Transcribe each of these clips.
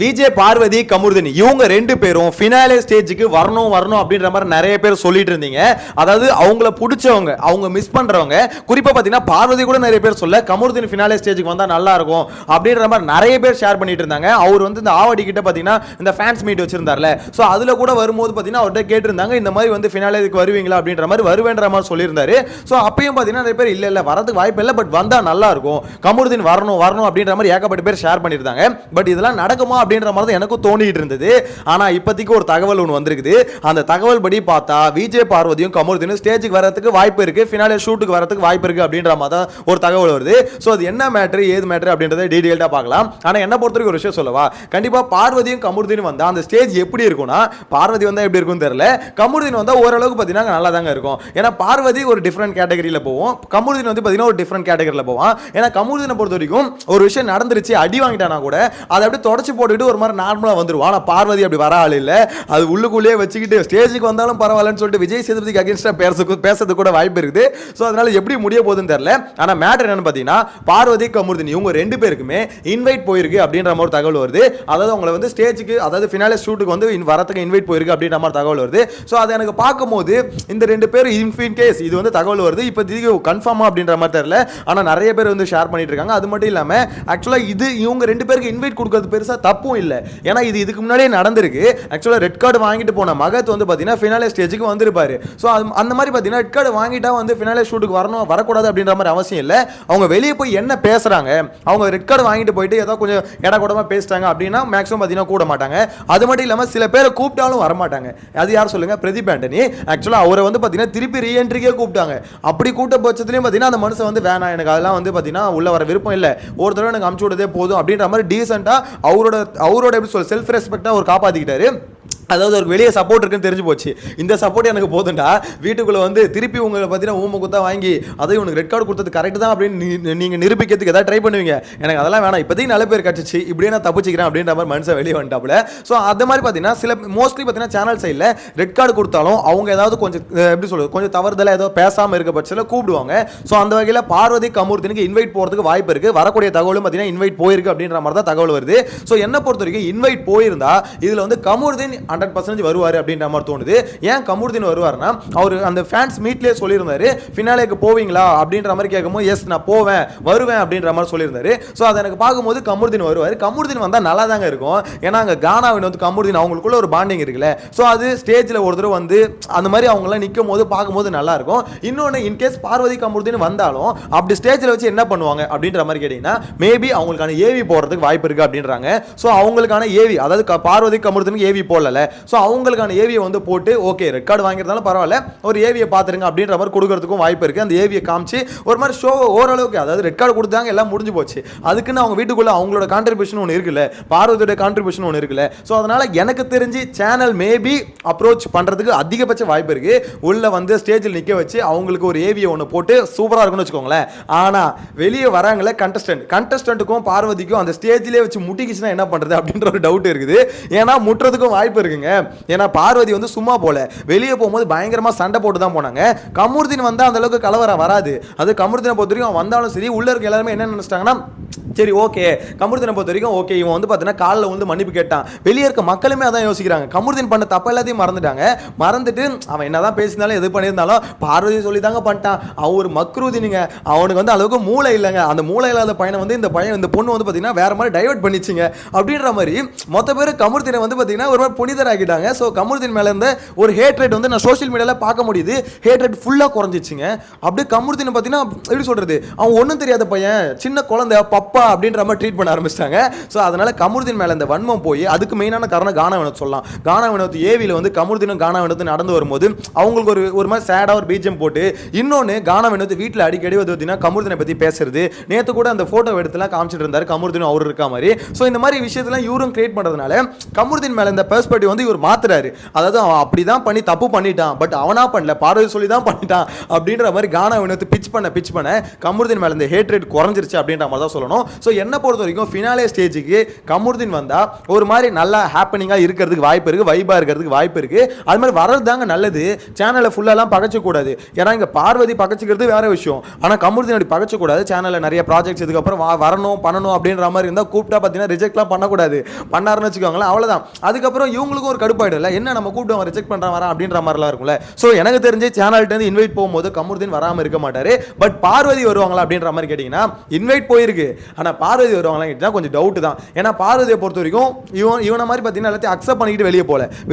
விஜய் பார்வதி கமருதீன் இவங்க ரெண்டு பேரும் ஃபினாலே ஸ்டேஜுக்கு வரணும் அப்படின்ற மாதிரி நிறைய பேர் சொல்லிட்டு இருந்தீங்க. அதாவது அவங்கள பிடிச்சவங்க, அவங்க மிஸ் பண்றவங்க, குறிப்பா பாத்தீங்கன்னா பார்வதி கூட நிறைய பேர் சொல்ல கமருதீன் ஃபினாலே ஸ்டேஜுக்கு வந்தா நல்லா இருக்கும் அப்படின்ற மாதிரி நிறைய பேர் ஷேர் பண்ணிட்டு இருந்தாங்க. அவர் வந்து இந்த ஆவடி கிட்ட பாத்தீங்கன்னா இந்த ஃபேன்ஸ் மீட் வச்சிருந்தார்ல, சோ அதுல கூட வரும்போது பாத்தீங்கன்னா அவர்கிட்ட கேட்டிருந்தாங்க இந்த மாதிரி வந்து ஃபினாலேக்கு வருவீங்களா அப்படின்ற மாதிரி வருவேன்ற மாதிரி சொல்லியிருந்தாரு. சோ அப்பயும் பாத்தீங்கன்னா நிறைய பேர் இல்ல வரதுக்கு வாய்ப்பு இல்லை, பட் வந்தா நல்லா இருக்கும், கமருதீன் வரணும் அப்படின்ற மாதிரி ஏகப்பட்ட பேர் ஷேர் பண்ணியிருந்தாங்க. பட் இதெல்லாம் நடக்குமா அப்படின்ற மாதிரி எனக்கும் தோணிட்டு இருந்தது. ஆனா இப்போதைக்கு ஒரு தகவல் ஒன்று வந்திருக்குது. அந்த தகவல் படி பார்த்தா விஜய் பார்வதியும் கமருதீனும் ஸ்டேஜுக்கு வரதுக்கு வாய்ப்பு இருக்கு, ஃபினாலே ஷூட்டுக்கு வரதுக்கு வாய்ப்பு இருக்கு அப்படின்ற மாதிரி ஒரு தகவல் வருது. ஸோ அது என்ன மேட்ரு ஏது மேட்ரு அப்படின்றத டீடைல்டாக பார்க்கலாம். ஆனால் என்ன பொறுத்தவரைக்கும் ஒரு விஷயம் சொல்லவா, கண்டிப்பாக பார்வதியும் கமருதீனும் வந்தால் அந்த ஸ்டேஜ் எப்படி இருக்கும்னா, பார்வதி வந்தால் எப்படி இருக்கும்னு தெரியல, கமருதீன் வந்தால் ஓரளவுக்கு பார்த்தீங்கன்னா நல்லா தாங்க இருக்கும். ஏன்னா பார்வதி ஒரு டிஃப்ரெண்ட் கேட்டகரியில் போவோம், கமருதீன் வந்து பார்த்தீங்கன்னா ஒரு டிஃப்ரெண்ட் கேட்டகரியில் போவான். ஏன்னா கமருதீனை பொறுத்த வரைக்கும் ஒரு விஷயம் நடந்துருச்சு, அடி வாங்கிட்டானா கூட அதை அப்படியே தொடச்சி போட்டுக்கிட்டு ஒரு மாதிரி நார்மலா வந்துருவான். ஆனா பார்வதி அப்படி வர ஆள் இல்ல, அது உள்ளுக்குள்ளேயே வச்சுக்கிட்டு ஸ்டேஜுக்கு வந்தாலும் பரவாயில்லன்னு சொல்லிட்டு விஜய் சேதுபதிக்கு அகைன்ஸ்டா பேசுறது கூட வாய்ப்பு இருக்குது. ஸோ அதனால எப்படி முடிய போகுதுன்னு தெரியல. ஆனா மேட்டர் என்னன்னு பார்த்தீங்கன்னா, பார்வதி கமருதீன் இவங்க ரெண்டு பேருக்குமே இன்வைட் போயிருக்கு அப்படின்ற மாதிரி தகவல் வருது. அதாவது அவங்களை வந்து ஸ்டேஜுக்கு, அதாவது ஃபினாலே ஷூட்டுக்கு வந்து வரத்துக்கு இன்வைட் போயிருக்கு அப்படின்ற மாதிரி தகவல் வருது. ஸோ அதை எனக்கு பார்க்கும்போது இந்த ரெண்டு பேரும் இன் கேஸ் இது வந்து தகவல் வருது, இப்போ கன்ஃபார்மா அப்படின்ற மாதிரி தெரியல. ஆனா நிறைய பேர் வந்து ஷேர் பண்ணிட்டு இருக்காங்க. அது மட்டும் இல்லாம ஆக்சுவலா இது இவங்க ரெண்டு பேருக்கு இன்வைட் கொடுக்கிறது பெருசா தப்பும் இல்லை. ஏன்னா இது இதுக்கு முன்னாடியே நடந்திருக்கு. ஆக்சுவலா ரெட் கார்டு வாங்கிட்டு போன மகத் வந்து பாத்தீங்கன்னா ஃபினாலே ஸ்டேஜுக்கு வந்திருப்பாரு. ஸோ அந்த மாதிரி பாத்தீங்கன்னா ரெட் கார்டு வாங்கிட்டா வந்து ஃபினாலே ஷூட்டுக்கு வரக்கூடாது அப்படின்ற மாதிரி அவசியம் இல்லை. அவங்க வெளியே போய் என்ன பேசுறாங்க, அவங்க ரெட் கார்டு வாங்கிட்டு போயிட்டு ஏதோ கொஞ்சம் இடக்கூடமா பேசிட்டாங்க அப்படின்னா மேக்ஸிமம் பாத்தீங்கன்னா கூட மாட்டாங்க. அது மட்டும் இல்லாமல் சில பேரை கூப்பிட்டாலும் வரமாட்டாங்க. அது யார் சொல்லுங்க, பிரதீப் ஆண்டனி. ஆக்சுவலா அவரை வந்து பாத்தீங்கன்னா திருப்பி ரீஎன்ட்ரிக்கே கூப்பிட்டாங்க. அப்படி கூட்ட பட்சத்துலையும் பாத்தீங்கன்னா அந்த மனுஷன் வந்து வேணாம், எனக்கு அதெல்லாம் வந்து பாத்தீங்கன்னா உள்ள வர விருப்பம் இல்லை, ஒரு தடவை எனக்கு அமுச்சு விட்டதே போதும் அப்படின்ற மாதிரி டீசெண்டா அவரோட எப்படி சொல்ல செல்ஃப் ரெஸ்பெக்டா அவர் காப்பாத்திக்கிட்டாரு. அதாவது ஒரு வெளியே சப்போர்ட் இருக்குன்னு தெரிஞ்சு போச்சு, இந்த சப்போர்ட் எனக்கு போதுண்டா, வீட்டுக்குள்ள வந்து திருப்பி உங்களை பார்த்தீங்கன்னா ஊமை குத்தா வாங்கி அதை உனக்கு ரெட் கார்டு கொடுத்தது கரெக்ட் தான் அப்படின்னு நீங்கள் நிரூபிக்கிறதுக்கு எதாவது ட்ரை பண்ணுவீங்க. எனக்கு அதெல்லாம் வேணாம், இப்போதைக்கு நல்ல பேர் கிடச்சிச்சு, இப்படியே நான் தப்பிச்சிக்கிறேன் அப்படின்ற மாதிரி மனுஷன் வெளியே வந்துட்டாப்புல. ஸோ அந்த மாதிரி பார்த்தீங்கன்னா சில மோஸ்ட்லி பார்த்தீங்கன்னா சேனல் சைடில் ரெட் கார்டு கொடுத்தாலும் அவங்க ஏதாவது கொஞ்சம் எப்படி சொல்றது, கொஞ்சம் தவறுதலாக ஏதோ பேசாமல் இருக்க பட்சத்தில் கூப்பிடுவாங்க. ஸோ அந்த வகையில் பார்வதி கமருதீனுக்கு இன்வைட் போகிறதுக்கு வாய்ப்பு இருக்குது. வரக்கூடிய தகவலும் பார்த்தீங்கன்னா இன்வைட் போயிருக்கு அப்படின்ற மாதிரி தான் தகவல் வருது. ஸோ என்ன பொறுத்த வரைக்கும் இன்வைட் போயிருந்தா இதில் வந்து கமருதீன் 100% வருவார் அப்படின்ற மாதிரி தோணுது. ஏன் கமருதீன் வருவார்னா, அவர் அந்த ஃபேன்ஸ் மீட்லயே சொல்லியிருந்தாரு ஃபினாலேக்கு போவீங்களா அப்படின்ற மாதிரி கேட்கும்போது எஸ் நான் போவேன் வருவேன் அப்படின்ற மாதிரி சொல்லியிருந்தாரு. ஸோ அதை எனக்கு பார்க்கும்போது கமருதீன் வருவார். கமருதீன் வந்தால் நல்லா தாங்க இருக்கும். ஏன்னா அங்கே கானாவின் வந்து கமருதீன் அவங்களுக்குள்ள ஒரு பாண்டிங் இருக்குல்ல. ஸோ அது ஸ்டேஜில் ஒரு தடவை வந்து அந்த மாதிரி அவங்களாம் நிற்கும் போது பார்க்கும்போது நல்லா இருக்கும். இன்னொன்று இன்கேஸ் பார்வதி கமருதீன் வந்தாலும் அப்படி ஸ்டேஜில் வச்சு என்ன பண்ணுவாங்க அப்படின்ற மாதிரி கேட்டீங்கன்னா, மேபி அவங்களுக்கான ஏவி போடுறதுக்கு வாய்ப்பு இருக்கு அப்படின்றாங்க. ஸோ அவங்களுக்கான ஏவி, அதாவது பார்வதி கமருதீனுக்கு ஏவி போடல, ஸோ அவங்களுக்கான ஏவியை வந்து போட்டு ஓகே ரெட் கார்டு வாங்கியிருந்தாலும் பரவாயில்ல ஒரு ஏவியை பார்த்துருங்க அப்படின்ற மாதிரி கொடுக்கறதுக்கும் வாய்ப்பு இருக்குது. அந்த ஏவியை காமிச்சு ஒரு மாதிரி ஷோ ஓரளவுக்கு, அதாவது ரெட் கார்டு கொடுத்தாங்க எல்லாம் முடிஞ்சு போச்சு, அதுக்குன்னு அவங்க வீட்டுக்குள்ள அவங்களோட கான்ட்ரிபியூஷன் ஒன்று இருக்குல்ல, பார்வதியோட கான்ட்ரிபியூஷன் ஒன்று இருக்குல்ல. ஸோ அதனால எனக்கு தெரிஞ்சு சேனல் மேபி அப்ரோச் பண்ணுறதுக்கு அதிகபட்ச வாய்ப்பு இருக்கு. உள்ள வந்து ஸ்டேஜில் நிற்க வச்சு அவங்களுக்கு ஒரு ஏவியை ஒன்று போட்டு சூப்பராக இருக்குன்னு வச்சுக்கோங்களேன். ஆனால் வெளியே வராங்களே கண்டஸ்டன்ட்டுக்கும் பார்வதிக்கும் அந்த ஸ்டேஜிலே வச்சு முட்டிக்கிச்சுன்னா என்ன பண்ணுறது அப்படின்ற ஒரு டவுட் இருக்குது. ஏன்னா முட்டுறதுக்கும் வாய்ப்பு இருக்குங்க. ஏன்னா பார்வதி வந்து சும்மா போல வெளியே போகும்போது பயங்கரமா சண்டை போட்டு தான் போனாங்க. கமருதீன் வந்தா அந்த அளவுக்கு கலவரம் வராது. அது கமருதீனை பொறுத்த வரைக்கும் வந்தாலும் சரி உள்ள இருக்க எல்லாருமே என்ன நினைச்சிட்டாங்கன்னா, சரி ஓகே கமருதீனை பொறுத்த வரைக்கும் ஓகே இவன் வந்து பார்த்தீங்கன்னா காலில் வந்து மன்னிப்பு கேட்டான், வெளியே இருக்க மக்களுமே அதான் யோசிக்கிறாங்க. கமருதீன் பண்ண தப்ப எல்லாத்தையும் மறந்துட்டு அவன் என்னதான் பேசினாலும் எது பண்ணியிருந்தாலும் பார்வதி சொல்லி தாங்க பண்ணிட்டான், அவன் ஒரு மக்ரூதினுங்க, அவனுக்கு வந்து அளவுக்கு மூளை இல்லைங்க, அந்த மூளை இல்லாத பையனை வந்து இந்த பொண்ணு வந்து பார்த்தீங்கன்னா வேற மாதிரி டைவர்ட் பண்ணிச்சுங்க அப்படின்ற மாதிரி மொத்த பேர் கமருதீனை வந்து பார்த்தீங்கன்னா ஒரு மாதிரி புனிதராகிட்டாங்க. ஸோ கமருதீன் மேலே இருந்த ஒரு ஹேட்ரேட் வந்து நான் சோஷியல் மீடியாவில் பார்க்க முடியுது, ஹேட்ரேட் ஃபுல்லாக குறைஞ்சிச்சுங்க. அப்படியே கமருதீனை பார்த்தீங்கன்னா எப்படி சொல்கிறது, அவன் ஒன்றும் தெரியாத பையன், சின்ன குழந்தை, பப்பா அப்படின்ற மாதிரி ட்ரீட் பண்ண ஆரம்பிச்சிட்டாங்க. ஸோ அதனால் கமருதீன் மேலே இந்த வன்மம் போய் அதுக்கு மெயினான காரணம் கானா வினோத் சொல்லலாம். கானா வினோத் ஏவியில் வந்து கமருதீனும் கானா வினோத் நடந்து வரும்போது அவங்களுக்கு ஒரு மாதிரி சேடாக ஒரு பீஜம் போட்டு, இன்னொன்று கானா வினோத் வீட்டில் அடிக்கடி வந்து பார்த்தீங்கன்னா கமருதீனை பற்றி பேசுறது, நேற்று கூட அந்த ஃபோட்டோ எடுத்துலாம் காமிச்சிட்டு இருந்தார் கமருதீனும் அவர் இருக்க மாதிரி. ஸோ இந்த மாதிரி விஷயத்தெல்லாம் இவரும் கிரியேட் பண்ணுறதுனால கமருதீன் மேலே இந்த பெர்ஸ்பெக்டிவ் வந்து வந்து இவர் மாத்துறாரு. அதாவது அவன் அப்படிதான் பண்ணி தப்பு பண்ணிட்டான், பட் அவனா பண்ணல, பார்வதி சொல்லி தான் பண்ணிட்டான் அப்படின்ற மாதிரி கானா வினோத் பிச் பண்ண கமருதீன் மேல இந்த ஹேட் ரேட் குறைஞ்சிருச்சு அப்படின்ற மாதிரி தான் சொல்லணும். ஸோ என்ன பொறுத்த வரைக்கும் ஃபினாலே ஸ்டேஜுக்கு கமருதீன் வந்தா ஒரு மாதிரி நல்லா ஹாப்பனிங்கா இருக்கிறதுக்கு வாய்ப்பு இருக்கு, வைபா இருக்கிறதுக்கு வாய்ப்பு இருக்கு. அது மாதிரி வர்றது தாங்க நல்லது. சேனலை ஃபுல்லாலாம் பகச்ச கூடாது. ஏன்னா இங்க பார்வதி பகச்சிக்கிறது வேற விஷயம், ஆனா கமருதீன் அப்படி பகச்ச கூடாது. சேனல்ல நிறைய ப்ராஜெக்ட்ஸ் இதுக்கப்புறம் வரணும் பண்ணணும் அப்படின்ற மாதிரி இருந்தால் கூப்பிட்டா பார்த்தீங்கன்னா ரிஜெக்ட்லாம் பண்ணக்கூடாது. பண்ணாருன்னு வச்சுக்கோங்களேன், அவ்வளோதான். அதுக்கப்புறம் இவங்களுக்கும் ஒரு கடுப்பாயிடும்ல, என்ன நம்ம கூப்பிட்டு அவன் ரிஜெக்ட் பண்ணுறான் வரா அப்படின்ற மாதிரிலாம் இருக்கும்ல. ஸோ எனக்கு தெரிஞ்சு சேனல்கிட்ட இன்வைட் போகும்போது கமருதீன் வராமல் இருக்க மாட்டாரு. பட் பார்வதி வருவாங்களா அப்படின்ற மாதிரி கேட்டிங்கன்னா இன்வைட் போயிருக்கு, ஆனால் பார்வதி வருவாங்களா கேட்டால் கொஞ்சம் டவுட் தான். ஏன்னா பார்வதியை பொறுத்த வரைக்கும் இவனை மாதிரி பார்த்தீங்கன்னா எல்லாத்தையும் அக்செப்ட் பண்ணிக்கிட்டு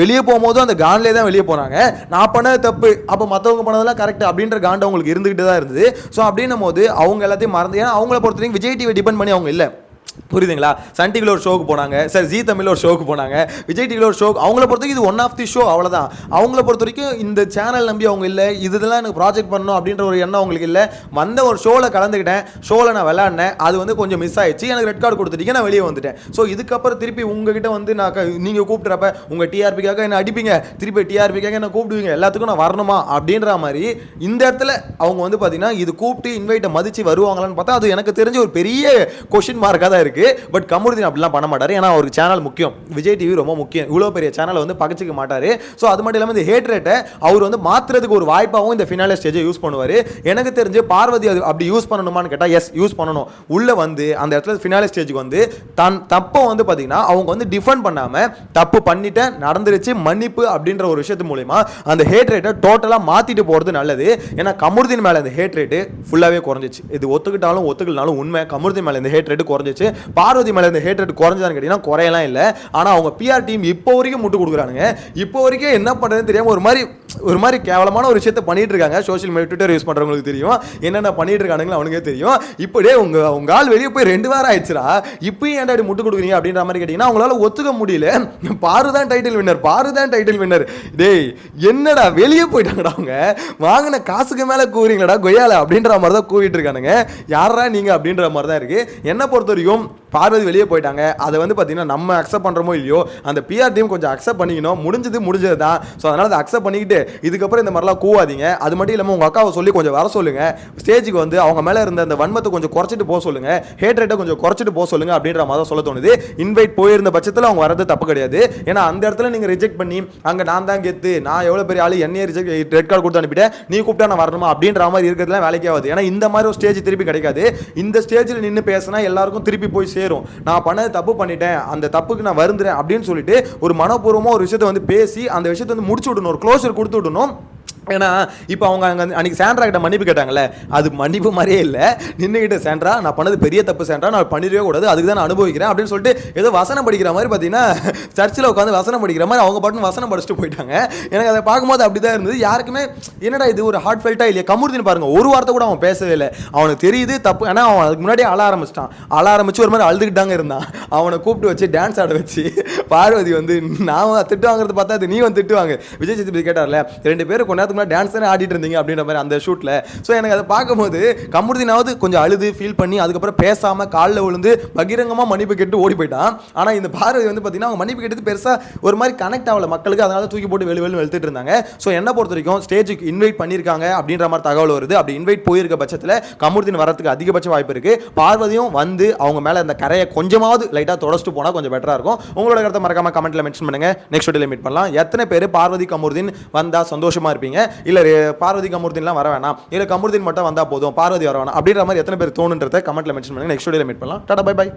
வெளியே போகும்போதும் அந்த கான்லேயே தான் வெளியே போனாங்க. நான் பண்ணது தப்பு, அப்போ மற்றவங்க பண்ணதெல்லாம் கரெக்ட் அப்படின்ற காண்டு அவங்களுக்கு இருந்துகிட்டு தான் இருந்தது. ஸோ அப்படின்னும் போது அவங்க எல்லாத்தையும் மறந்து, ஏன்னா அவங்கள பொறுத்த வரைக்கும் விஜய் டிவி டிபெண்ட் பண்ணி அவங்க இல்லை, புரியுதுங்களா? சன் டிவியில் ஒரு ஷோக்கு போனாங்க, சார் ஜி தமிழில் ஒரு ஷோக்கு போனாங்க, விஜய் டிவியில் ஒரு ஷோ. அவங்கள பொறுத்த வரைக்கும் இது ஒன் ஆஃப் தி ஷோ, அவ்வளோதான். அவங்கள பொறுத்த வரைக்கும் இந்த சேனல் நம்பி அவங்க இல்லை, இதெல்லாம் எனக்கு ப்ராஜெக்ட் பண்ணணும் அப்படின்ற ஒரு எண்ணம் அவங்களுக்கு இல்லை. வந்த ஒரு ஷோவில் கலந்துக்கிட்டேன், ஷோவில் நான் விளையாடினேன், அது வந்து கொஞ்சம் மிஸ் ஆயிடுச்சு, எனக்கு ரெட் கார்டு கொடுத்துட்டீங்க, நான் வெளியே வந்துட்டேன். ஸோ இதுக்கப்புறம் திருப்பி உங்ககிட்ட வந்து நான் நீங்கள் கூப்பிட்றப்ப உங்கள் டிஆர்பிக்காக என்ன அடிப்பீங்க, திருப்பி டிஆர்பிக்காக என்ன கூப்பிடுவீங்க, எல்லாத்துக்கும் நான் வரணுமா அப்படின்ற மாதிரி இந்த இடத்துல அவங்க வந்து பார்த்தீங்கன்னா இது கூப்பிட்டு இன்வைட்டை மதித்து வருவாங்களான்னு பார்த்தா அது எனக்கு தெரிஞ்ச ஒரு பெரிய கொஷின் மார்க்காக தான் இருக்குது. பட் கமருதீன் அப்படிலாம் பண்ண மாட்டார், ஏன்னா அவருக்கு சேனல் முக்கியம், விஜய் டிவி ரொம்ப முக்கியம். இவ்வளோ பெரிய சேனலை வந்து பகச்சிக்க மாட்டார். ஸோ அது மட்டும் இல்லாமல் இந்த ஹேட் ரேட்டை அவர் வந்து மாற்றுறதுக்கு ஒரு வாய்ப்பாகவும் இந்த ஃபினாலே ஸ்டேஜை யூஸ் பண்ணுவார். எனக்கு தெரிஞ்சு பார்வதி அது அப்படி யூஸ் பண்ணணுமான்னு கேட்டால் எஸ், யூஸ் பண்ணணும். உள்ளே வந்து அந்த இடத்துல ஃபினாலே ஸ்டேஜுக்கு வந்து தன் தப்பை வந்து பார்த்தீங்கன்னா அவங்க வந்து டிஃபெண்ட் பண்ணாமல் தப்பு பண்ணிட்டேன் நடந்துருச்சு மன்னிப்பு அப்படின்ற ஒரு விஷயத்து மூலிமா அந்த ஹேட் ரேட்டை டோட்டலாக மாற்றிட்டு போகிறது நல்லது. ஏன்னா கமருதீன் மேலே இந்த ஹேட் ரேட்டு ஃபுல்லாகவே குறைஞ்சிச்சு. இது ஒத்துக்கிட்டாலும் ஒத்துக்கலனாலும் உண்மை, கமருதீன் மேலே இந்த ஹேட் ரேட்டு குறைஞ்சிச்சு. பார்வதி மேலே இந்த ஹேட் ரேட் குறைஞ்சான்னு கேட்டீங்கன்னா குறையலாம் இல்லை. ஆனால் அவங்க பிஆர் டீம் இப்போ வரைக்கும் முட்டு கொடுக்குறானுங்க. இப்போ வரைக்கும் என்ன பண்ணுறதுன்னு தெரியாமல் ஒரு மாதிரி கேவலமான ஒரு விஷயத்தை பண்ணிட்டு இருக்காங்க. சோஷியல் மீடியா ட்விட்டர் யூஸ் பண்ணுறவங்களுக்கு தெரியும் என்னென்ன பண்ணிட்டு இருக்கானுங்களோ அவனுக்கே தெரியும். இப்படியே உங்க ஆள் வெளியே போய் 2 வாரம் ஆயிடுச்சுரா, இப்பயும் ஏன்டா முட்டு கொடுக்குறீங்க அப்படின்ற மாதிரி கேட்டிங்கன்னா அவங்களால ஒத்துக்க முடியல. பாரு தான் டைட்டில் வின்னர். டேய் என்னடா வெளியே போயிட்டாங்கடா, அவங்க வாங்கின காசுக்கு மேலே கூறீங்களடா கொய்யால அப்படின்ற மாதிரி தான் கூவிட்டு இருக்கானுங்க. யாரா நீங்க அப்படின்ற மாதிரி தான் இருக்கு. என்ன பொறுத்த வரைக்கும் பார்வதி வெளியே போயிட்டாங்க. அதை வந்து பார்த்தீங்கன்னா நம்ம அக்செப்ட் பண்ணுறோமோ இல்லையோ அந்த பிஆர் டீம் கொஞ்சம் அக்செப்ட் பண்ணிக்கணும். முடிஞ்சது தான். ஸோ அதனால் அதை அக்செப்ட் பண்ணிக்கிட்டு இதுக்கப்புறம் இந்த மாதிரிலாம் கூவாதீங்க. அது மட்டும் இல்லாமல் உங்கள் அக்காவை சொல்லி கொஞ்சம் வர சொல்லுங்கள். ஸ்டேஜுக்கு வந்து அவங்க மேலே இருந்த அந்த வன்மத்தை கொஞ்சம் குறைச்சிட்டு போக சொல்லுங்கள், ஹேட் ரேட்டை கொஞ்சம் குறைச்சிட்டு போக சொல்லுங்கள் அப்படின்ற மாதிரி சொல்ல தோணுது. இன்வைட் போயிருந்த பட்சத்தில் அவங்க வரது தப்பு கிடையாது. ஏன்னா அந்த இடத்துல நீங்கள் ரிஜெக்ட் பண்ணி அங்கே நான் தான் கெத்து, நான் எவ்வளோ பெரிய ஆளு, என்னையே ரெட் கார்டு கொடுத்து அனுப்பிட்டேன், நீ கூப்பிட்டா நான் வரணுமா அப்படின்ற மாதிரி இருக்கிறதுலாம் வேலைக்கே ஆகுது. ஏன்னா இந்த மாதிரி ஒரு ஸ்டேஜ் திருப்பி கிடைக்காது. இந்த ஸ்டேஜில் நின்று பேசினா எல்லாருக்கும் திருப்பி போய் சேரும். நான் பண்ணது தப்பு பண்ணிட்டேன், அந்த தப்புக்கு நான் வருந்துறேன் அப்படின்னு சொல்லிட்டு ஒரு மனப்பூர்வமாக ஒரு விஷயத்தை வந்து பேசி அந்த விஷயத்தை வந்து முடிச்சு விடணும், ஒரு க்ளோஸர் கொடுத்து விடணும். ஏன்னா இப்போ அவங்க அன்றைக்கி சாண்ட்ரா கிட்ட மன்னிப்பு கேட்டாங்கல்ல, அது மன்னிப்பு மாதிரியே இல்லை. நின்றுக்கிட்ட சாண்ட்ரா நான் பண்ணது பெரிய தப்பு சாண்ட்ரா, நான் பண்ணிடவே கூடாது, அதுக்கு தான் நான் அனுபவிக்கிறேன் அப்படின்னு சொல்லிட்டு ஏதோ வசனம் படிக்கிற மாதிரி பார்த்தீங்கன்னா சர்ச்சில் உட்காந்து வசனம் படிக்கிற மாதிரி அவங்க பாட்டு வசனம் படிச்சுட்டு போயிட்டாங்க. எனக்கு அதை பார்க்கும்போது அப்படி தான் இருந்தது. யாருக்குமே என்னடா இது ஒரு ஹார்ட் ஃபெல்ட்டாக இல்லையா. கமருதீன் பாருங்க, ஒரு வார்த்தை கூட அவன் பேசவே இல்லை. அவனுக்கு தெரியுது தப்பு, ஏன்னா அவன் அதுக்கு முன்னாடியே அழ ஆரம்பிச்சு ஒரு மாதிரி அழுதுகிட்டாங்க இருந்தான். அவனை கூப்பிட்டு வச்சு டான்ஸ் ஆட வச்சு பார்வதி வந்து நான் திட்டு வாங்குறது பார்த்தா அது நீ வந்து திட்டுவாங்க. விஜய் சேதுபதி கேட்டார்ல 2 பேரும் கொஞ்ச டான்ஸ் தானே ஆடிட்டு இருந்தீங்க அப்படின்ற மாதிரி அந்த ஷூட்ல. ஸோ எனக்கு அதை பார்க்கும்போது கமருதீனாவது கொஞ்சம் அழுது ஃபீல் பண்ணி அதுக்கப்புறம் பேசாம காலில் விழுந்து பகிரங்கமாக மன்னிப்பு கேட்டு ஓடி போயிட்டான். ஆனால் இந்த பார்வதி வந்து பார்த்தீங்கன்னா அவங்க மன்னிப்பு கேட்டது பெருசாக ஒரு மாதிரி கனெக்ட் ஆகல மக்களுக்கு, அதனால தூக்கி போட்டு வெளியே வெளுத்துட்டு இருந்தாங்க. ஸோ என்ன பொறுத்த வரைக்கும் ஸ்டேஜுக்கு இன்வைட் பண்ணியிருக்காங்க அப்படின்ற மாதிரி தகவல் வருது. அப்படி இன்வைட் போயிருக்க பட்சத்தில் கமருதீன் வரதுக்கு அதிகபட்ச வாய்ப்பு இருக்கு. பார்வதியும் வந்து அவங்க மேலே அந்த கரையை கொஞ்சமாவது லைட்டாக தொடச்சிட்டு போனால் கொஞ்சம் பெட்டராக இருக்கும். உங்களோட கருத்தை மறக்காம கமெண்ட்ல மென்ஷன் பண்ணுங்க. நெக்ஸ்ட் வீடியோல மீட் பண்ணலாம். எத்தனை பேர் பார்வதி கமருதீன் வந்தா சந்தோஷமா இருப்பீங்க, இல்ல பார்வதி கமருதீன்லாம் வர வேணாம், இல்ல கமருதீன் மட்டும் வந்தா போதும் பார்வதி வர வேணாம் அப்படின்ற மாதிரி எத்தனை பேர் தோணுன்றதை கமெண்ட்ல மென்ஷன் பண்ணுங்க. நெக்ஸ்ட் வீடியோல மீட் பண்ணலாம். Tata bye by.